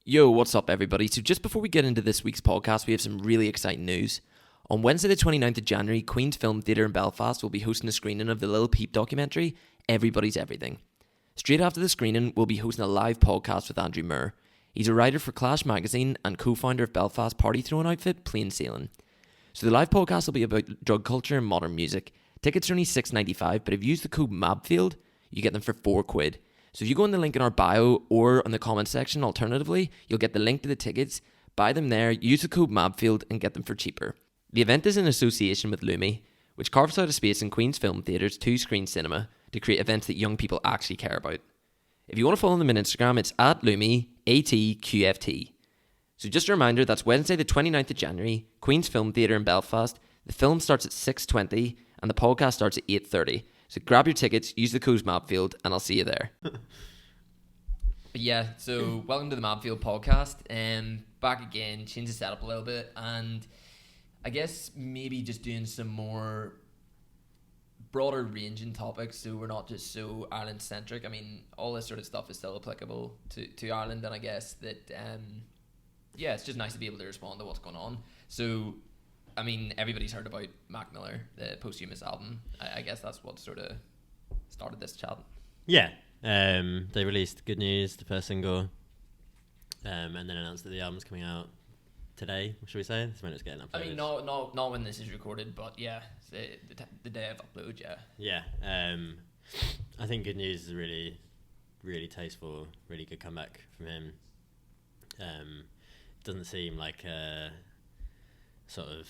Yo, what's up, everybody? So just before we get into this week's podcast, we have some really exciting news. On Wednesday the 29th of January, Queen's Film Theatre in Belfast will be hosting a screening of the Lil Peep documentary, Everybody's Everything. Straight after the screening, we'll be hosting a live podcast with Andrew Moore. He's a writer for Clash magazine and co-founder of Belfast party throwing outfit, Plain Sailing. So the live podcast will be about drug culture and modern music. Tickets are only $6.95, but if you use the code Mabfield, you get them for £4. So if you go in the link in our bio or in the comments section, alternatively, you'll get the link to the tickets, buy them there, use the code Mabfield and get them for cheaper. The event is in association with Lumi, which carves out a space in Queen's Film Theatre's 2-screen cinema to create events that young people actually care about. If you want to follow them on Instagram, it's at Lumi, ATQFT. So just a reminder, that's Wednesday the 29th of January, Queen's Film Theatre in Belfast. The film starts at 6:20 and the podcast starts at 8:30. So grab your tickets, use the code Mabfield, and I'll see you there. But yeah, so welcome to the Mabfield podcast. Back again, change the setup a little bit, and I guess maybe just doing some more broader ranging topics, so we're not just so Ireland centric. I mean, all this sort of stuff is still applicable to Ireland, and I guess that yeah, it's just nice to be able to respond to what's going on. So I mean, everybody's heard about Mac Miller, the posthumous album. I guess that's what sort of started this chat. Yeah, they released Good News, the first single, and then announced that the album's coming out today. Should we say? This when it's getting uploaded. I mean, not when this is recorded, but yeah, the day of upload. Yeah. Yeah, I think Good News is a really, really tasteful, really good comeback from him. Doesn't seem like a sort of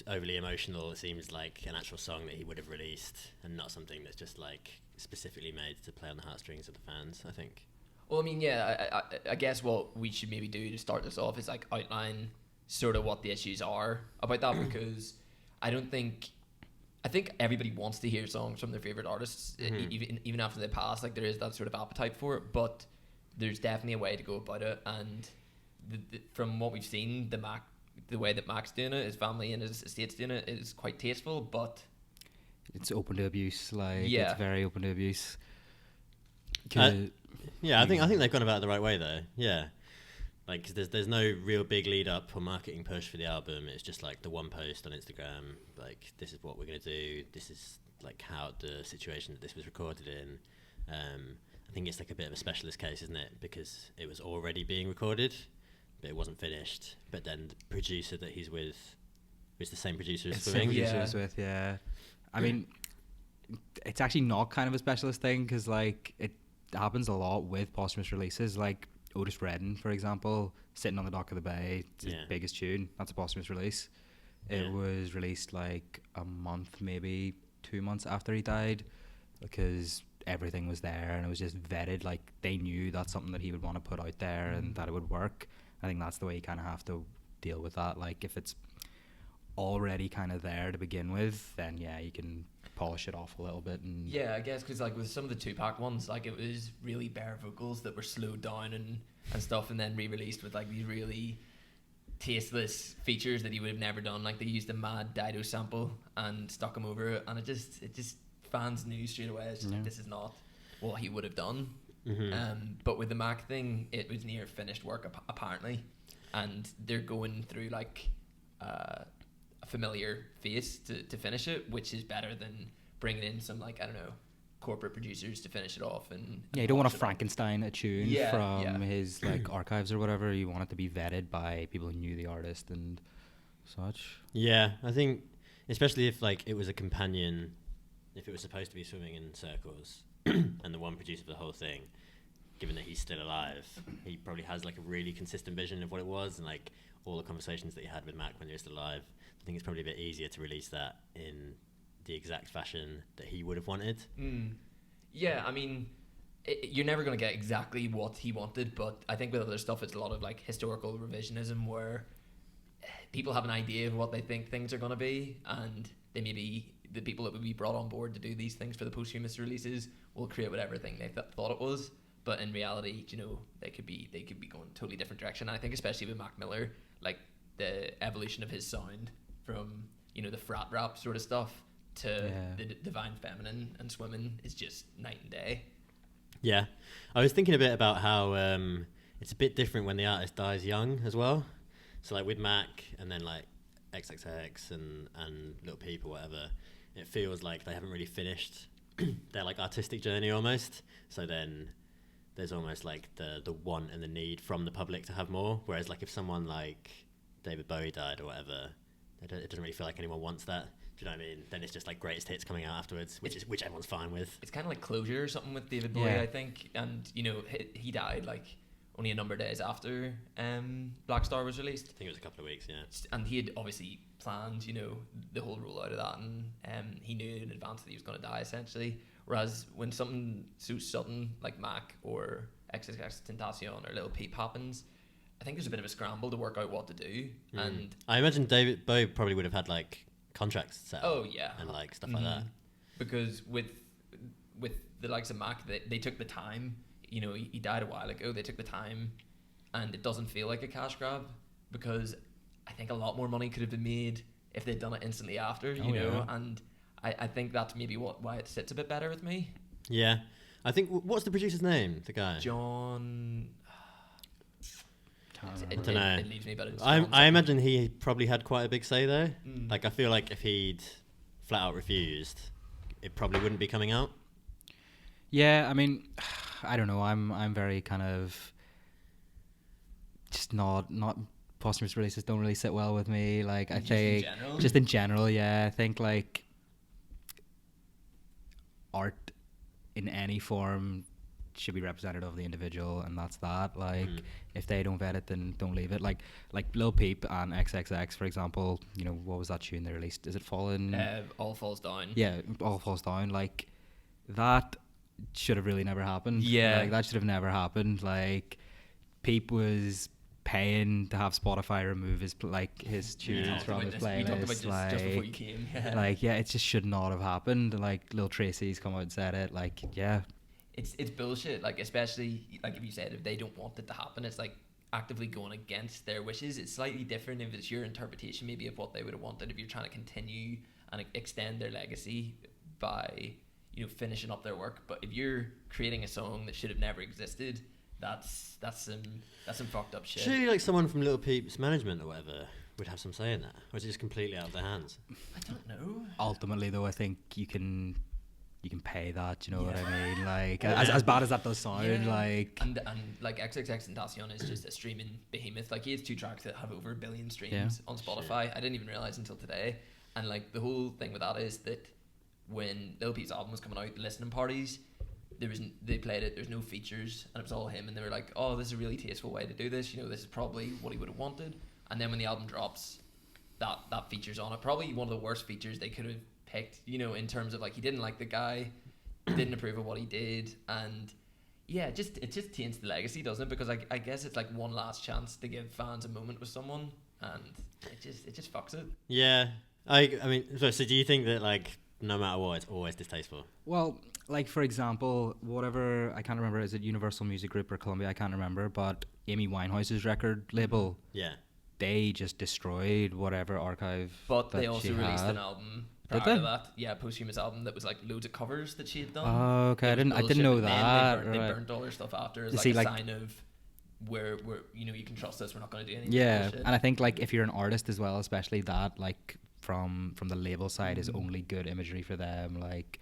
overly emotional. It seems like an actual song that he would have released and not something that's just like specifically made to play on the heartstrings of the fans, I think. Well, I mean, yeah, I guess what we should maybe do to start this off is like outline sort of what the issues are about that, because I think everybody wants to hear songs from their favorite artists, even after they pass. Like, there is that sort of appetite for it, but there's definitely a way to go about it, and from what we've seen, the way that Mac's doing it, his family and his estate's doing it, is quite tasteful, but it's open to abuse. Like, yeah. It's very open to abuse. Yeah, I think they've gone about it the right way though. Yeah, like there's no real big lead up or marketing push for the album. It's just like the one post on Instagram, like, this is what we're gonna do. This is like how the situation that this was recorded in. I think it's like a bit of a specialist case, isn't it? Because it was already being recorded, but it wasn't finished. But then the producer that he's with is the same producer as Swimming. Yeah. I mean, it's actually not kind of a specialist thing, because like it happens a lot with posthumous releases. Like Otis Redding, for example, Sitting on the Dock of the Bay, it's his biggest tune. That's a posthumous release. It was released like a month, maybe 2 months after he died, because everything was there and it was just vetted. Like, they knew that's something that he would want to put out there and that it would work. I think that's the way you kind of have to deal with that. Like, if it's already kind of there to begin with, then yeah, you can polish it off a little bit. And yeah, I guess because like with some of the Tupac ones, like, it was really bare vocals that were slowed down and stuff, and then re-released with like these really tasteless features that he would have never done. Like, they used a mad Dido sample and stuck him over it, and it just fans knew straight away, it's just like, this is not what he would have done. But with the Mac thing, it was near finished work apparently, and they're going through like a familiar face to finish it, which is better than bringing in some, like, I don't know, corporate producers to finish it off. And you don't want to Frankenstein a tune from his like archives or whatever. You want it to be vetted by people who knew the artist and such. Yeah, I think especially if like it was a companion, if it was supposed to be Swimming in Circles and the one producer for the whole thing, given that he's still alive, he probably has like a really consistent vision of what it was, and like all the conversations that he had with Mac when he was still alive. I think it's probably a bit easier to release that in the exact fashion that he would have wanted. Yeah, I mean, you're never going to get exactly what he wanted, but I think with other stuff, it's a lot of like historical revisionism where people have an idea of what they think things are going to be, and they maybe, the people that would be brought on board to do these things for the posthumous releases will create whatever thing they thought it was, but in reality, you know, they could be going a totally different direction. And I think especially with Mac Miller, like the evolution of his sound from, you know, the frat rap sort of stuff to the divine feminine and Swimming is just night and day. Yeah, I was thinking a bit about how it's a bit different when the artist dies young as well. So like with Mac and then like XXX and Lil Peep or whatever, it feels like they haven't really finished their like artistic journey almost. So then there's almost like the want and the need from the public to have more. Whereas like if someone like David Bowie died or whatever, it doesn't really feel like anyone wants that. Do you know what I mean? Then it's just like greatest hits coming out afterwards, which everyone's fine with. It's kind of like closure or something with David Bowie, I think. And you know, he died like only a number of days after Black Star was released. I think it was a couple of weeks, yeah. And he had obviously planned, you know, the whole rollout of that, and he knew in advance that he was going to die essentially. Whereas when something so sudden like Mac or XXXTentacion or Lil Peep happens, I think there's a bit of a scramble to work out what to do. And I imagine David Bowie probably would have had like contracts set up. Oh yeah, and like stuff like that. Because with the likes of Mac, they took the time. You know, he died a while ago. They took the time, and it doesn't feel like a cash grab because I think a lot more money could have been made if they'd done it instantly after. You know, and I think that's maybe why it sits a bit better with me. Yeah, I think what's the producer's name? The guy John. I don't know. It leaves me, but I imagine he probably had quite a big say though. Like I feel like if he'd flat out refused, it probably wouldn't be coming out. Yeah, I mean, I don't know. I'm very kind of just not posthumous releases don't really sit well with me. Like I think just in general, yeah. I think like art in any form should be representative of the individual, and that's that. Like if they don't vet it, then don't leave it. Like Lil Peep and XXX, for example. You know, what was that tune they released? Is it Fallen? All Falls Down. Yeah, All Falls Down. Like that should have really never happened. Yeah, like that should have never happened. Like Peep was paying to have Spotify remove his tunes from his playlist. We talked about this just before you came. Like it just should not have happened. Like Lil Tracy's come out and said it. Like it's bullshit. Like especially like if you said if they don't want it to happen, it's like actively going against their wishes. It's slightly different if it's your interpretation maybe of what they would have wanted. If you're trying to continue and extend their legacy by, you know, finishing up their work. But if you're creating a song that should have never existed, that's some fucked up shit. Surely like someone from Lil Peep's management or whatever would have some say in that, or is it just completely out of their hands? I don't know. Ultimately though, I think you can pay that, you know what I mean? Like as bad as that does sound, like and like XXXTentacion is just a streaming behemoth. Like he has 2 tracks that have over 1 billion streams on Spotify. I didn't even realize until today. And like the whole thing with that is that when Lil Peep's album was coming out, the listening parties, they played it, there's no features, and it was all him, and they were like, oh, this is a really tasteful way to do this, you know, this is probably what he would have wanted. And then when the album drops, that feature's on it, probably one of the worst features they could have picked, you know, in terms of like he didn't like the guy, didn't approve of what he did, and yeah, it just taints the legacy, doesn't it? Because I guess it's like one last chance to give fans a moment with someone, and it just fucks it. Yeah, I mean, so do you think that like no matter what, it's always distasteful? Well, like for example, whatever, I can't remember, is it Universal Music Group or Columbia? I can't remember, but Amy Winehouse's record label, they just destroyed whatever archive. But they also released had. an album prior to that, posthumous album that was like loads of covers that she had done. Oh, okay, I didn't know that. They burnt all her stuff after as like a sign of where you know, you can trust us, we're not going to do anything. Yeah, and I think like if you're an artist as well, especially that, like from the label side is only good imagery for them, like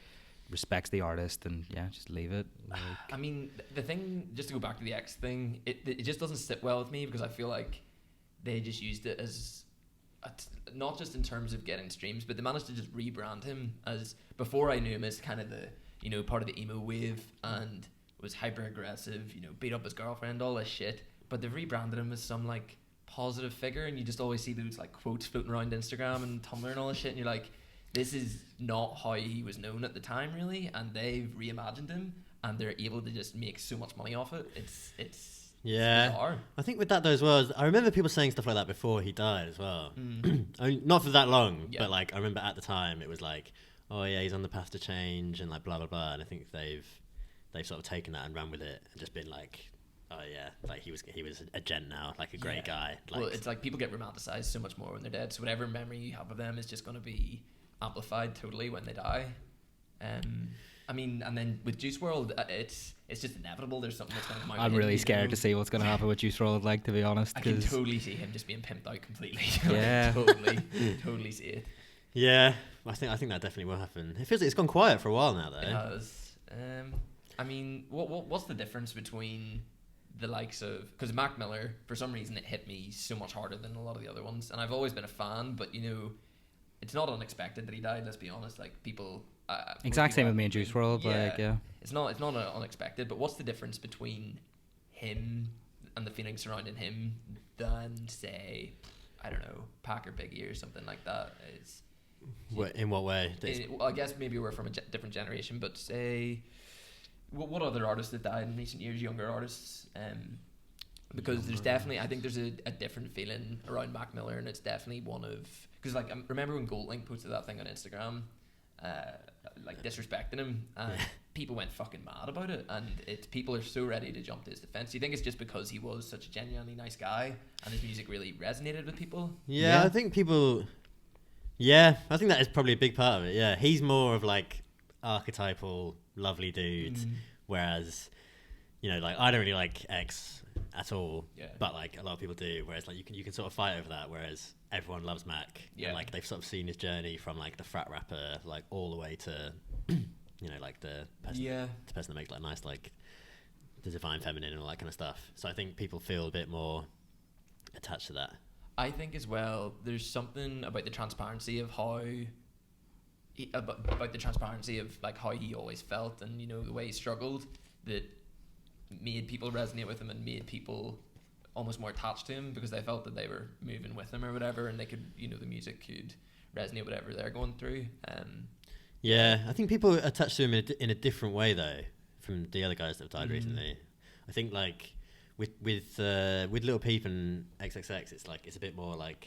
respects the artist, and just leave it. Like, I mean, the thing, just to go back to the X thing, it just doesn't sit well with me because I feel like they just used it as not just in terms of getting streams, but they managed to just rebrand him as, before I knew him as kind of the, you know, part of the emo wave and was hyper aggressive, you know, beat up his girlfriend, all this shit, but they've rebranded him as some like positive figure, and you just always see those like quotes floating around Instagram and Tumblr and all this shit, and you're like, this is not how he was known at the time, really, and they've reimagined him, and they're able to just make so much money off it. It's bizarre. I think with that though as well, I remember people saying stuff like that before he died as well. I mean, not for that long, but like I remember at the time it was like, oh yeah, he's on the path to change and like blah blah blah, and I think they've sort of taken that and ran with it and just been like, oh yeah, like he was a gent now, like a great guy. Like, well, it's like people get romanticized so much more when they're dead, so whatever memory you have of them is just going to be amplified totally when they die. I I mean, and then with Juice World, it's just inevitable. There's something that's going to come out. I'm with really him, scared to see what's going to happen with Juice WRLD, like, to be honest. I can 'cause- totally see him just being pimped out completely. Yeah. totally see it. Yeah, I think that definitely will happen. It feels like it's gone quiet for a while now, though. It has. I mean, what's the difference between the likes of, because Mac Miller, for some reason, it hit me so much harder than a lot of the other ones, and I've always been a fan, but it's not unexpected that he died. Let's be honest. Like people. Exact same with me and Juice WRLD. Like, yeah. It's not unexpected. But what's the difference between him and the feeling surrounding him than, say, I don't know, Pac or Biggie or something like that? In what way? Well, I guess maybe we're from a different generation, but say, what other artists have died in recent years? Younger artists, because there's definitely, I think there's a different feeling around Mac Miller, and it's definitely one of, because like I remember when Goldlink posted that thing on Instagram, like disrespecting him, and people went fucking mad about it, and people are so ready to jump to his defense. Do you think it's just because he was such a genuinely nice guy and his music really resonated with people? Yeah, I think people. Yeah, I think that is probably a big part of it. Yeah, he's more of like archetypal lovely dude, whereas like I don't really like X at all, but like a lot of people do. Whereas like you can sort of fight over that. Whereas everyone loves Mac, and like they've sort of seen his journey from like the frat rapper like all the way to like the person that makes like nice like the divine feminine and all that kind of stuff. So I think people feel a bit more attached to that. I think as well, there's something about the transparency of how about the transparency of like how he always felt, and the way he struggled, that made people resonate with him and made people almost more attached to him because they felt that they were moving with him or whatever, and they could the music could resonate whatever they're going through. Yeah, I think people attach to him in a different way though from the other guys that have died recently. I think like with Lil Peep and XXX, it's a bit more like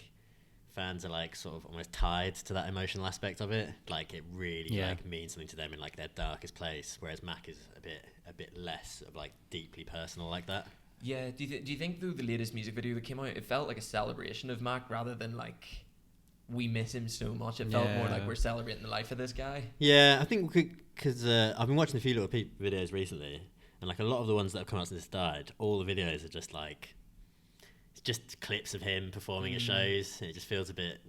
fans are like sort of almost tied to that emotional aspect of it. Like it really like means something to them in like their darkest place. Whereas Mac is a bit less of like deeply personal like that. Yeah. Do you think though the latest music video that came out, it felt like a celebration of Mac rather than like we miss him so much? It felt more like we're celebrating the life of this guy. Yeah, I think because I've been watching a few Lil Peep videos recently. And like a lot of the ones that have come out since died, all the videos are just like, it's just clips of him performing at shows. And it just feels a bit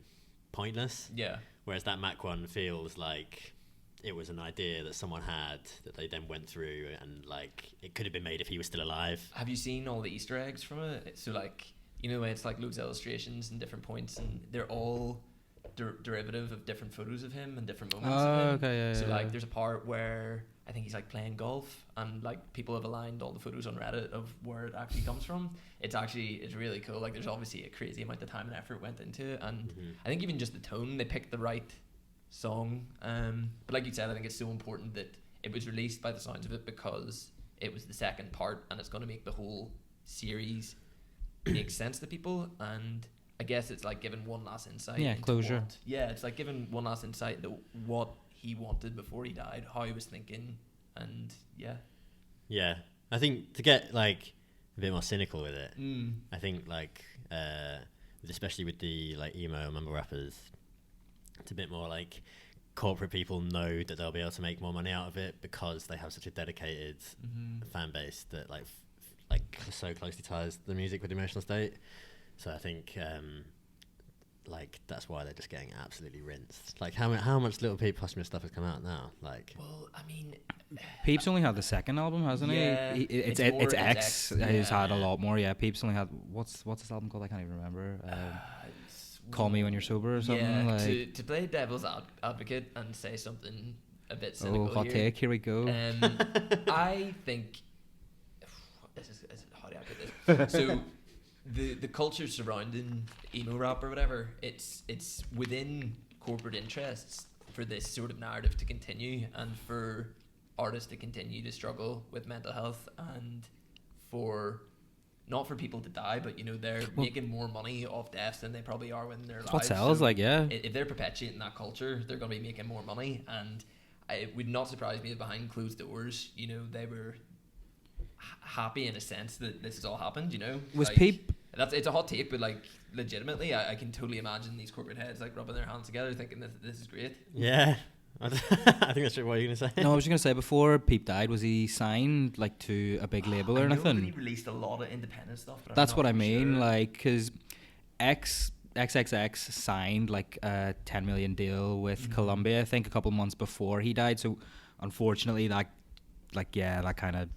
pointless. Yeah. Whereas that Mac one feels like it was an idea that someone had that they then went through, and like it could have been made if he was still alive. Have you seen all the Easter eggs from it? So like, it's like loads of illustrations and different points, and they're all derivative of different photos of him and different moments of him. Okay, yeah. So like, there's a part where I think he's like playing golf, and like people have aligned all the photos on Reddit of where it actually comes from. It's really cool. Like there's obviously a crazy amount of time and effort went into it, and I think even just the tone, they picked the right song. But like you said, I think it's so important that it was released by the sounds of it because it was the second part, and it's going to make the whole series make sense to people. And I guess it's like giving one last insight. Yeah, closure. It's like giving one last insight into what he wanted before he died, how he was thinking, and yeah. I think to get like a bit more cynical with it, I think like especially with the like emo and mumble rappers, it's a bit more like corporate people know that they'll be able to make more money out of it because they have such a dedicated fan base that like so closely ties the music with the emotional state. So I think like that's why they're just getting absolutely rinsed. Like how much Lil Peep posthumous stuff has come out now? Like, well, I mean, Peep's only had the second album, hasn't he? It's X who's had a lot more. Yeah, Peep's only had what's this album called? I can't even remember. Call Me When You're Sober or something. Yeah, like. to play devil's advocate and say something a bit cynical. Hot take. Here we go. I think how do I put this? So the culture surrounding emo rap or whatever, it's within corporate interests for this sort of narrative to continue, and for artists to continue to struggle with mental health, and for not for people to die, but they're making more money off deaths than they probably are when they're alive. What sells, so yeah. If they're perpetuating that culture, they're going to be making more money, and it would not surprise me if behind closed doors, they were happy in a sense that this has all happened. Was like, Peep? It's a hot take, but like legitimately, I can totally imagine these corporate heads like rubbing their hands together, thinking that this is great. Yeah, I think that's what you're going to say. No, I was just gonna say, before Peep died, was he signed like to a big label or I know that he anything? released a lot of independent stuff, but That's I'm what not I too mean. sure. Like, because XXX signed like a 10 million deal with Columbia, I think, a couple months before he died. So unfortunately, that kind of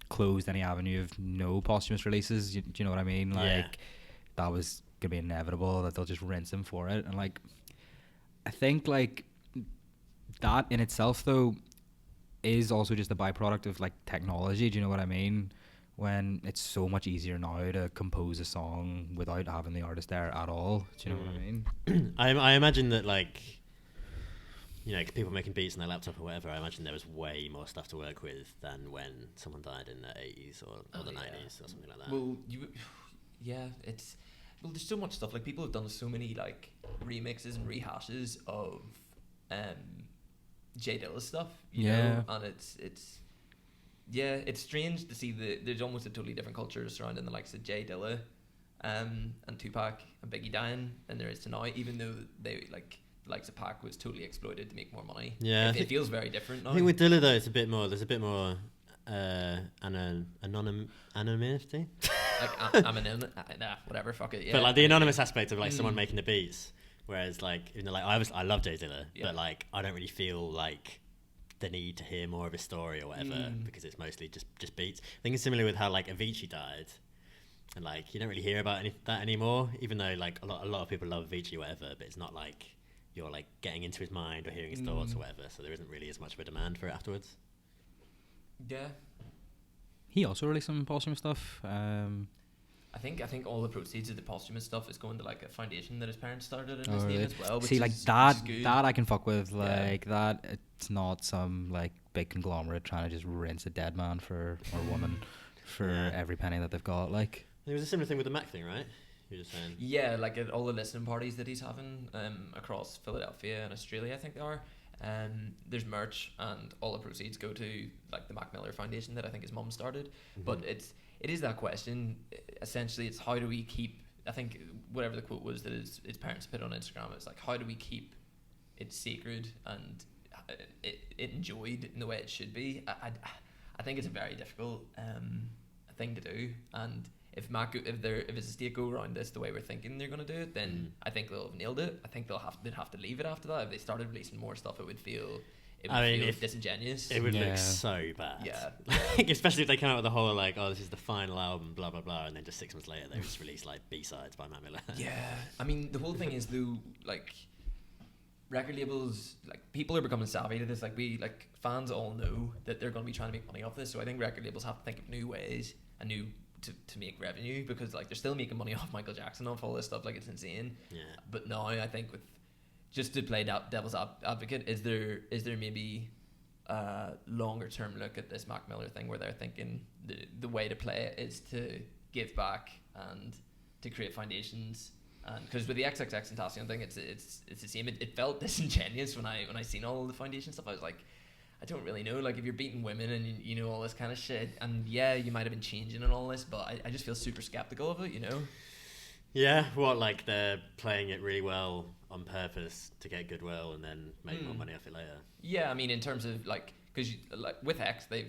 closed any avenue of no posthumous releases. Do you know what I mean? Like, Yeah. that was gonna be inevitable that they'll just rinse him for it. And like, I think like that in itself though is also just a byproduct of like technology. Do you know what I mean? When it's so much easier now to compose a song without having the artist there at all. Do you know what I mean? I imagine that, like, you know, people making beats on their laptop or whatever, I imagine there was way more stuff to work with than when someone died in the 80s or the 90s or something like that. Well, there's so much stuff. Like, people have done so many like remixes and rehashes of Jay Dilla's stuff, you know, and it's strange to see there's almost a totally different culture surrounding the likes of Jay Dilla, and Tupac and Biggie dying than there is to now, even though they like the likes of Pac was totally exploited to make more money. Yeah, it feels very different now. I think with Dilla though, there's a bit more anonymity. Like I'm an whatever, fuck it. Yeah. But like the anonymous aspect of like someone making the beats, whereas like, you know, like I love Jay Dilla, but like I don't really feel like the need to hear more of his story or whatever because it's mostly just beats. I think it's similar with how like Avicii died, and like you don't really hear about that anymore. Even though like a lot of people love Avicii or whatever, but it's not like you're like getting into his mind or hearing his thoughts or whatever. So there isn't really as much of a demand for it afterwards. Yeah. He also released some posthumous stuff. I think all the proceeds of the posthumous stuff is going to like a foundation that his parents started in Oh, his name really? as well. Which See, like is good. that I can fuck with. Like that, it's not some like big conglomerate trying to just rinse a dead man or woman for every penny that they've got. Like, There was a similar thing with the Mac thing, right? You were just saying. Yeah, like at all the listening parties that he's having across Philadelphia and Australia, I think they are. There's merch, and all the proceeds go to like the Mac Miller Foundation that I think his mum started. But it is that question. Essentially, it's how do we keep? I think whatever the quote was that his parents put on Instagram, it's like how do we keep it sacred and it enjoyed in the way it should be. I think it's a very difficult thing to do, and if his estate go around this the way we're thinking they're going to do it, then I think they'll have nailed it. I think they'd have to leave it after that. If they started releasing more stuff, it would feel disingenuous. It would look so bad. Yeah. Like, especially if they come out with the whole like, oh, this is the final album, blah blah blah, and then just 6 months later they just release like B-sides by Mac Miller. Yeah, I mean the whole thing is though, like record labels, like people are becoming savvy to this. Like we, like fans all know that they're going to be trying to make money off this. So I think record labels have to think of new ways and new to make revenue, because like they're still making money off Michael Jackson, off all this stuff. Like it's insane. Yeah. But now I think with just to play devil's advocate, is there maybe a longer term look at this Mac Miller thing where they're thinking the way to play it is to give back and to create foundations. Because with the XXX and Tentacion thing, it's the same. It felt disingenuous when I seen all the foundation stuff. I was like, I don't really know. Like if you're beating women and you know all this kind of shit, and yeah, you might have been changing and all this, but I just feel super skeptical of it. You know? Yeah. What, like they're playing it really well on purpose to get goodwill and then make more money off it later. Yeah, I mean in terms of like, because like with X, they've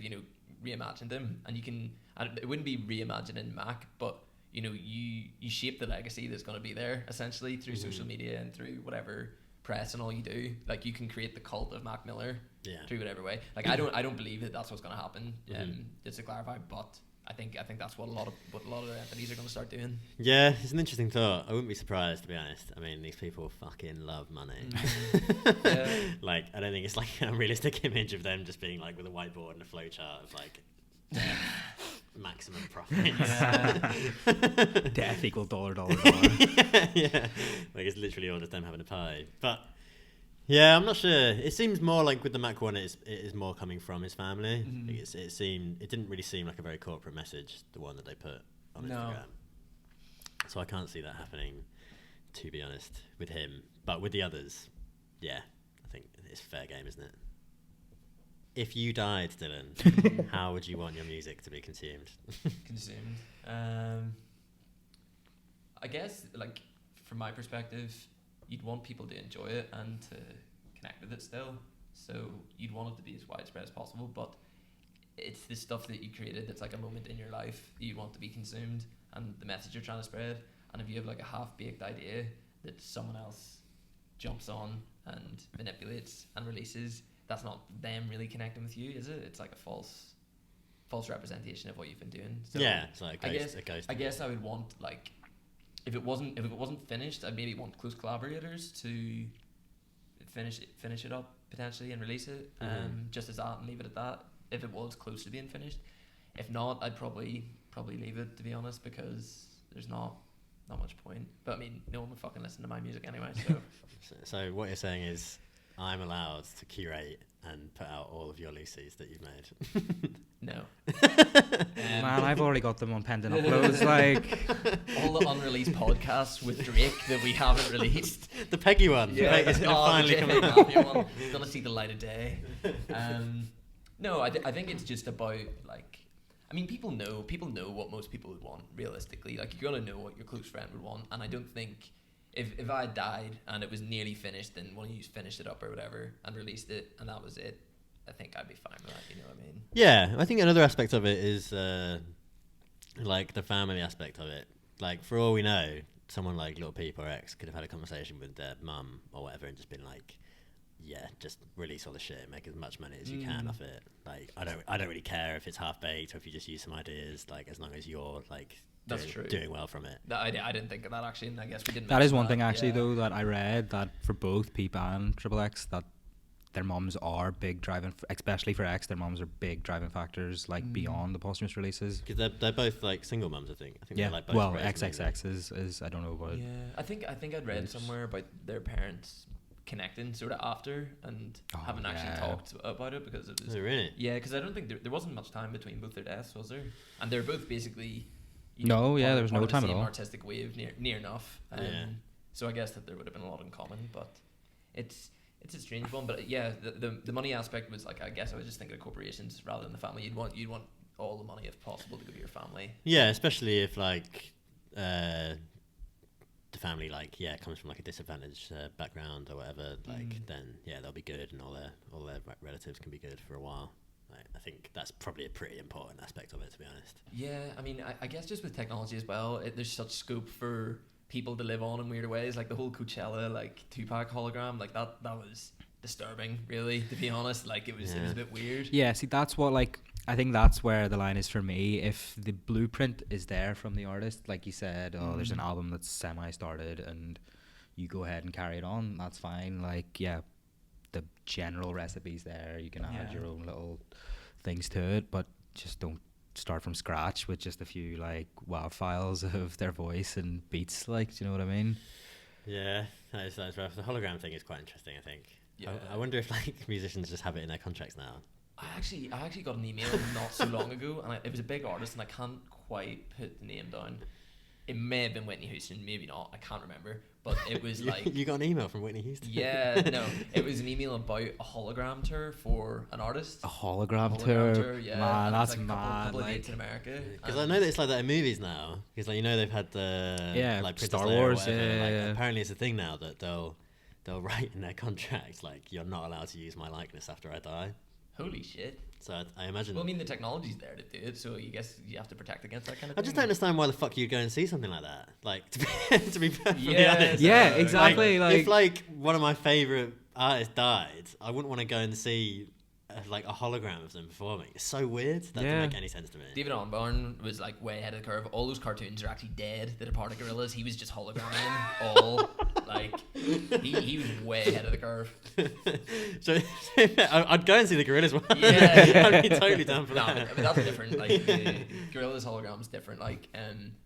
reimagined him, and you can. And it wouldn't be reimagining Mac, but you shape the legacy that's going to be there essentially through social media and through whatever press and all you do. Like you can create the cult of Mac Miller through whatever way. Like I don't believe that that's what's going to happen. Just to clarify, but I think that's what a lot of entities are going to start doing. Yeah, it's an interesting thought. I wouldn't be surprised, to be honest. I mean, these people fucking love money. Like I don't think it's like a realistic image of them just being like with a whiteboard and a flowchart of like maximum profits. Death equal dollar. Yeah, like it's literally all just them having a pie. But yeah, I'm not sure. It seems more like with the Mac one, it is more coming from his family. Like it didn't really seem like a very corporate message, the one that they put on Instagram. So I can't see that happening, to be honest, with him. But with the others, yeah, I think it's fair game, isn't it? If you died, Dylan, how would you want your music to be consumed? I guess, like, from my perspective, you'd want people to enjoy it and to connect with it still. So you'd want it to be as widespread as possible, but it's the stuff that you created that's like a moment in your life that you want to be consumed, and the message you're trying to spread. And if you have like a half-baked idea that someone else jumps on and manipulates and releases, that's not them really connecting with you, is it? It's like a false representation of what you've been doing. So yeah, it's like a ghost. I guess I would want, like, if it wasn't finished, I'd maybe want close collaborators to finish it up potentially and release it, just as that, and leave it at that. If it was close to being finished, if not, I'd probably leave it, to be honest, because there's not much point. But I mean, no one would fucking listen to my music anyway. So so what you're saying is, I'm allowed to curate and put out all of your Lucy's that you've made. No. Man, I've already got them on pending uploads. Like all the unreleased podcasts with Drake that we haven't released. The Peggy one. Yeah, it's gonna finally come out. Mabfield one. It's gonna see the light of day. No, I think it's just about, like, I mean, people know what most people would want, realistically. Like, you're gonna know what your close friend would want, and I don't think if I died and it was nearly finished and one of you finished it up or whatever and released it and that was it, I think I'd be fine with that, you know what I mean? Yeah, I think another aspect of it is like the family aspect of it. Like, for all we know, someone like Lil Peep or X could have had a conversation with their mum or whatever and just been like, yeah, just release all the shit, make as much money as you can off it. Like, I don't really care if it's half baked or if you just use some ideas, like, as long as you're like doing well from it. I didn't think of that, actually, and I guess we didn't. that is one thing actually, though, that I read, that for both Peep and Triple X, that their mums are big driving, especially for X, their mums are big driving factors, like beyond the posthumous releases. Because they're both like single mums, I think. Yeah, they're like both well, raised XXX is I don't know about. Yeah, I think I'd read somewhere about their parents connecting sort of after and haven't actually talked about it because it was. Oh, really? Yeah, because I don't think there wasn't much time between both their deaths, was there? And they're both basically. There was no time at all. Artistic wave near enough. So I guess that there would have been a lot in common, but it's a strange one. But yeah, the money aspect was like, I guess I was just thinking of corporations rather than the family. You'd want all the money if possible to go to your family. Yeah, especially if like the family comes from like a disadvantaged background or whatever. Like then they'll be good and all their relatives can be good for a while. I think that's probably a pretty important aspect of it, to be honest. Yeah, I mean, I guess just with technology as well, there's such scope for people to live on in weirder ways. Like the whole Coachella, like Tupac hologram, like that was disturbing, really, to be honest. Like it was a bit weird. Yeah, see, that's what, like, I think that's where the line is for me. If the blueprint is there from the artist, like you said, there's an album that's semi-started and you go ahead and carry it on, that's fine. Like, yeah, the general recipe's there, you can add your own little things to it, but just don't start from scratch with just a few like WAV files of their voice and beats, like, do you know what I mean? Yeah, that's rough. The hologram thing is quite interesting, I think. Yeah. I wonder if like musicians just have it in their contracts now. I actually got an email not so long ago, and it was a big artist, and I can't quite put the name down. It may have been Whitney Houston, maybe not. I can't remember. But it was like... You got an email from Whitney Houston? Yeah, no. It was an email about a hologram tour for an artist. A hologram tour? Yeah. Man, that's like mad. A couple of like, dates in America. Because I know that it's like that in movies now. Because like, you know, they've had the like Star Princess Leia Wars. or whatever. Like, Yeah. apparently it's a thing now that they'll write in their contract like, you're not allowed to use my likeness after I die. Holy shit. So I imagine... Well, I mean, the technology's there to do it, so you guess you have to protect against that kind of I thing. just don't understand why the fuck you'd go and see something like that. Like, to be perfectly Yeah, honest. Yeah, exactly. Like, if like one of my favourite artists died, I wouldn't want to go and see like a hologram of them performing. It's so weird. That doesn't make any sense to me. David Attenborough was like way ahead of the curve. All those cartoons are actually dead that are part of Gorillaz. He was just hologramming them all. Like he was way ahead of the curve. So I'd go and see the Gorillaz one. Yeah, I'd be totally down for that. I mean, that's different. Like the Gorillaz hologram's different. Like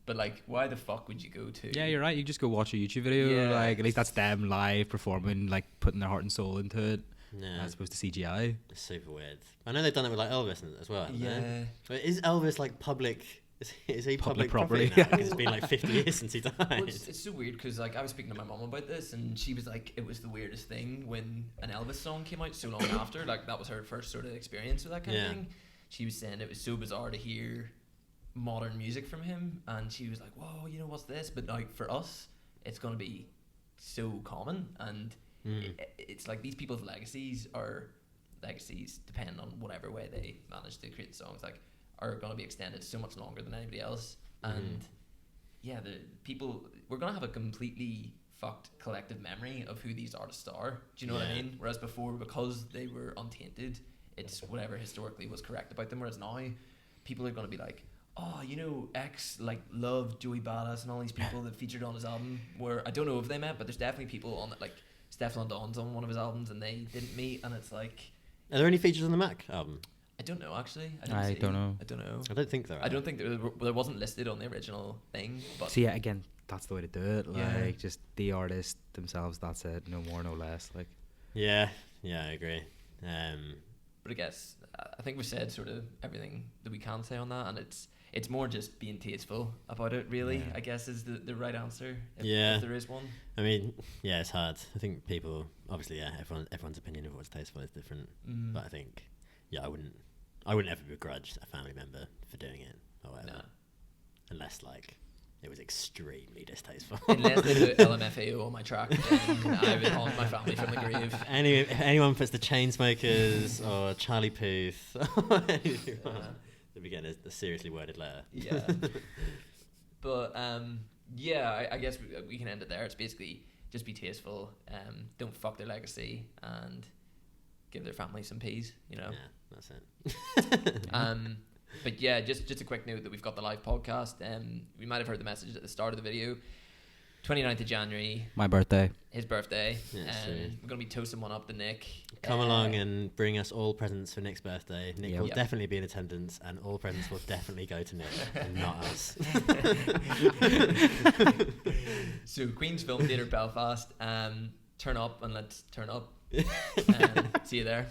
but like, why the fuck would you go to? yeah, you're right. You just go watch a YouTube video. Yeah. Like, at least that's them live performing, like putting their heart and soul into it, Yeah. as opposed to CGI. It's super weird. I know they've done it with like Elvis as well. Haven't Yeah. they? But is Elvis like public? Is he Public public property. property now? Because it's been like 50 years since he died. Well, it's so weird because like I was speaking to my mum about this, and she was like, it was the weirdest thing when an Elvis song came out so long after. Like that was her first sort of experience with that kind of thing. She was saying it was so bizarre to hear modern music from him, and she was like, "Whoa, you know what's this?" But like for us, it's gonna be so common, and it's like these people's legacies depend on whatever way they manage to create the songs, like, are going to be extended so much longer than anybody else. And yeah, the people, we're going to have a completely fucked collective memory of who these artists are. Do you know what I mean? Whereas before, because they were untainted, it's whatever historically was correct about them. Whereas now, people are going to be like, oh, you know, X like loved Joey Badass and all these people that featured on his album. Where I don't know if they met, but there's definitely people on it, like Stefflon Don's on one of his albums, and they didn't meet. And it's like, are there any features on the Mac album? I don't know, actually. I don't know. I don't know. I don't think there are. I don't think there wasn't listed on the original thing. But See, again, that's the way to do it. Like, just the artist themselves. That's it. No more, no less. Like. Yeah, I agree. But I guess I think we've said sort of everything that we can say on that, and it's more just being tasteful about it. Really, I guess is the right answer. If there is one. I mean, yeah, it's hard. I think people obviously, everyone's opinion of what's tasteful is different. But I think, I wouldn't ever begrudge a family member for doing it or whatever. No. Unless, like, it was extremely distasteful. Unless they put LMFAO on my track, then I would haunt my family from the grave. If anyone puts the Chainsmokers or Charlie Puth, they'll be getting a seriously worded letter. Yeah. But, I guess we can end it there. It's basically just be tasteful, don't fuck their legacy, and give their family some peace, you know. Yeah, that's it. But yeah, just a quick note that we've got the live podcast. We might have heard the message at the start of the video. 29th of January. My birthday. His birthday. Yeah, we're going to be toasting one up to Nick. Come along and bring us all presents for Nick's birthday. Nick will definitely be in attendance, and all presents will definitely go to Nick and not us. So Queen's Film Theatre Belfast. Turn up and let's turn up. See you there.